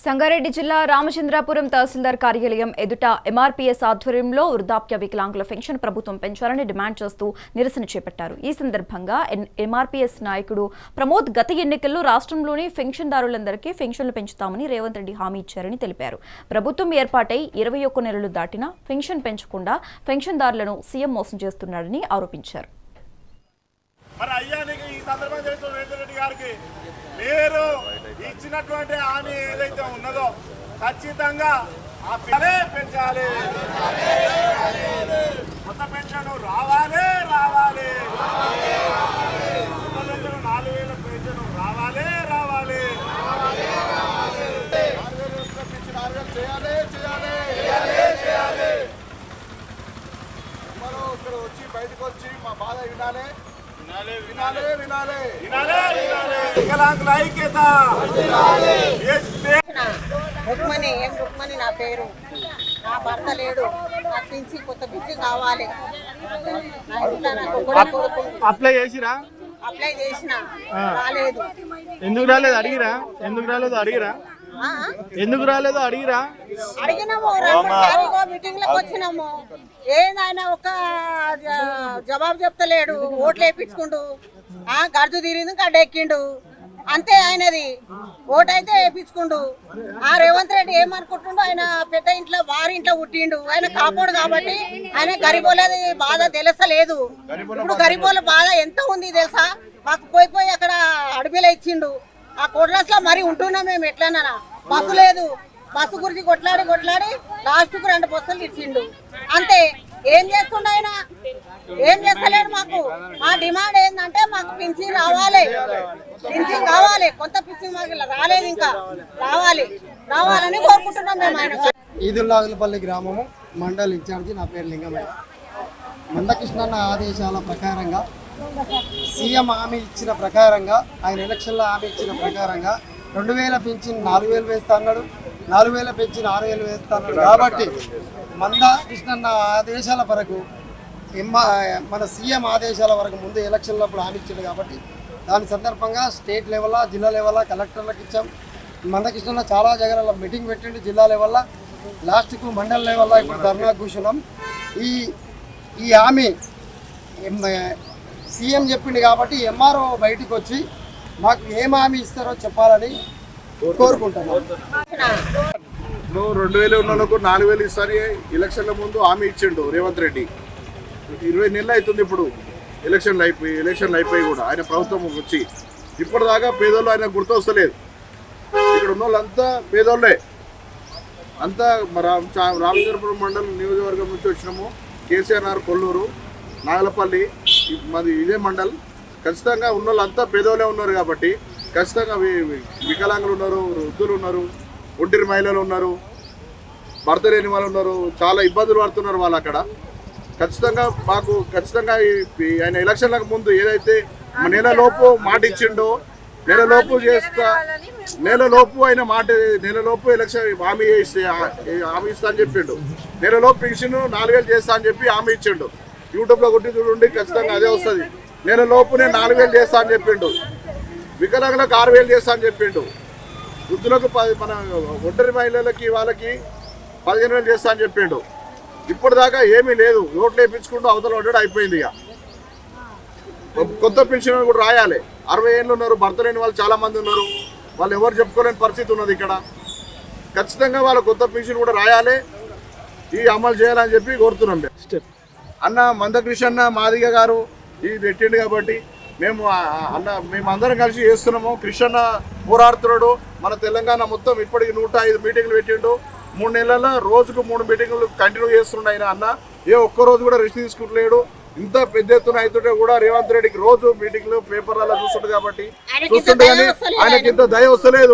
సంగారెడ్డి జిల్లా రామచంద్రాపురం తహసీల్దార్ కార్యాలయం ఎదుట ఎంఆర్పీఎస్ ఆధ్వర్యంలో వృద్ధాప్య వికలాంగుల పెన్షన్ ప్రభుత్వం పెంచాలని డిమాండ్ చేస్తూ నిరసన చేపట్టారు. ఈ సందర్భంగా ఎంఆర్పీఎస్ నాయకుడు ప్రమోద్ గత ఎన్నికల్లో రాష్ట్రంలోని పెన్షన్దారులందరికీ పెన్షన్లు పెంచుతామని రేవంత్ రెడ్డి హామీ ఇచ్చారని తెలిపారు. ప్రభుత్వం ఏర్పాటై 21 నెలలు దాటినా పెన్షన్ పెంచకుండా పెన్షన్దారులను సీఎం మోసం చేస్తున్నారని ఆరోపించారు. మీరు ఇచ్చినటువంటి హామీ ఏదైతే ఉన్నదో ఖచ్చితంగా ఆ పెంచాలి. కొత్త పెన్షన్ రావాలి 4,000 పెన్షన్ రావాలి 6,000 మనం ఇక్కడ వచ్చి బయటకు వచ్చి మా బాధ వినాలి. వికలాంగుల ఐక్యత. రుక్మణి నా పేరు. నా భర్త లేడు. నాకు పింఛి కొత్త పింఛి కావాలి. అప్లై చేసిరా? అప్లై చేసిన రాలేదు. ఎందుకు రాలేదు అడిగిరా? అడిగినాము. మీటింగ్ లకు వచ్చినాము. ఏదైనా ఒక జవాబు చెప్తలేడు. ఓట్లు వేయించుకుండు. గడుచు తీరింది గడ్డ ఎక్కిండు అంతే. ఆయనది ఓటు అయితే వేయించుకుండు. రేవంత్ రెడ్డి ఏమనుకుంటుండో, ఆయన పెద్ద ఇంట్లో వారింట్లో పుట్టిండు. ఆయన కాపాడు కాబట్టి ఆయన గరీబోలది బాధ తెలుసలేదు. ఇప్పుడు గరీబోల బాధ ఎంత ఉంది తెలుసా? మాకు పోయి అక్కడ అడవిలో ఇచ్చిండు. ఆ కోట్లస్ లో మరి ఉంటున్నాం మేము. ఎట్లన్నా బస్సు లేదు. బస్సు గురించి కొట్లాడి లాస్ట్ కు 2 బస్సులు ఇచ్చిండు అంతే. ఏం చేస్తుండ ఆయన? ఏం చేస్తలేడు. మాకు మా డిమాండ్ ఏంటంటే మాకు పింఛన్ కావాలి. కొత్త పింఛన్ మాకు రాలేదు, ఇంకా రావాలని కోరుకుంటున్నాం మేము. ఆయన ఈదుల్లాదులపల్లి గ్రామము మండల్ ఇన్ఛార్జి. నా పేరు లింగమయ్య. మందకృష్ణన్న ఆదేశాల ప్రకారంగా సీఎం హామీ ఇచ్చిన ప్రకారంగా, ఆయన ఎలక్షన్లో హామీ ఇచ్చిన ప్రకారంగా 2,000 పెన్షన్ 4,000 వేస్తా అన్నాడు. 4,000 పెన్షన్ 6,000 వేస్తా అన్నాడు. కాబట్టి మందకృష్ణన్న ఆదేశాల వరకు మన సీఎం ఆదేశాల వరకు ముందు ఎలక్షన్లప్పుడు హామీ ఇచ్చాడు. కాబట్టి దాని సందర్భంగా స్టేట్ లెవెల్లో, జిల్లా లెవెల్లో కలెక్టర్లకు ఇచ్చాం. మందకృష్ణన్న చాలా జగన్లో మీటింగ్ పెట్టిండు. జిల్లా లెవెల్లో, లాస్ట్కు మండల్ లెవెల్లో ఇప్పుడు ధర్నా కూర్చున్నాం. ఈ హామీ సీఎం చెప్పిండు కాబట్టి ఎంఆర్ఓ బయటకు వచ్చి మాకు ఏం హామీ ఇస్తారో చెప్పాలని కోరుకుంటున్నాం. 2,000 ఉన్నోళ్ళకు 4,000 ఇస్తారని ఎలక్షన్ల ముందు హామీ ఇచ్చిండు రేవంత్ రెడ్డి. 20 నెలలు అవుతుంది ఇప్పుడు ఎలక్షన్లు అయిపోయి కూడా ఆయన ప్రభుత్వం వచ్చి ఇప్పటిదాకా పేదోళ్ళు ఆయన గుర్తొస్తలేదు. ఇక్కడ ఉన్న వాళ్ళంతా పేదోళ్ళే. అంతా రామచంద్రపురం మండలం నియోజకవర్గం నుంచి వచ్చినాము. కేసీఆర్ కొల్లూరు, నాగలపల్లి, మాది ఇదే మండల్. ఖచ్చితంగా ఉన్న వాళ్ళంతా పేదోళ్ళే ఉన్నారు. కాబట్టి ఖచ్చితంగా వికలాంగులు ఉన్నారు, వృద్ధులు ఉన్నారు, ఒంటరి మహిళలు ఉన్నారు, భర్త లేని వాళ్ళు ఉన్నారు. చాలా ఇబ్బందులు పడుతున్నారు వాళ్ళు అక్కడ. ఖచ్చితంగా ఆయన ఎలక్షన్లకు ముందు ఏదైతే నెలలోపు మాట ఇచ్చిండో, నెలలోపు ఆయన నెలలోపు ఎలక్షన్ హామీ ఇస్తా అని చెప్పిండు. నెలలోపు పెన్షన్ 4,000 చేస్తా అని చెప్పి హామీ ఇచ్చిండు. యూట్యూబ్లో కొట్టి చూడండి, ఖచ్చితంగా అదే వస్తుంది. నెలలోపునే 4,000 చేస్తా అని చెప్పిండు. వికలాంగులకు 6,000 చేస్తా అని చెప్పిండు. వృద్ధులకు మన ఒంటరి మహిళలకి వాళ్ళకి 15,000 చేస్తా అని చెప్పిండు. ఇప్పటిదాకా ఏమీ లేదు. ఓట్లు వేయించుకుంటూ అవతల ఉండడం అయిపోయింది. ఇక కొత్త పెన్షన్ కూడా రాయాలి. 60 ఏళ్ళు ఉన్నారు, భర్త లేని వాళ్ళు చాలా మంది ఉన్నారు. వాళ్ళు ఎవరు చెప్పుకోలేని పరిస్థితి ఉన్నది ఇక్కడ. ఖచ్చితంగా వాళ్ళ కొత్త పెన్షన్ కూడా రాయాలి, అమలు చేయాలని చెప్పి కోరుతున్నాం. అన్న మందకృష్ణ మాదిగ గారు ఇది పెట్టిండు కాబట్టి మేమందరం కలిసి చేస్తున్నాము. కృష్ణ పోరాడుతున్నాడు. మన తెలంగాణ మొత్తం ఇప్పటికి 105 మీటింగ్లు పెట్టిండు. 3 నెలల్లో రోజుకు 3 మీటింగ్లు కంటిన్యూ చేస్తుండే ఆయన. అన్న ఒక్కరోజు కూడా రెస్ట్ తీసుకుంటలేడు. ఇంత పెద్ద ఎత్తున అవుతుంటే కూడా రేవంత్ రెడ్డికి రోజు మీటింగ్లు పేపర్లలో చూస్తుండే కాబట్టి ఆయనకి ఇంత దయ వస్తలేదు.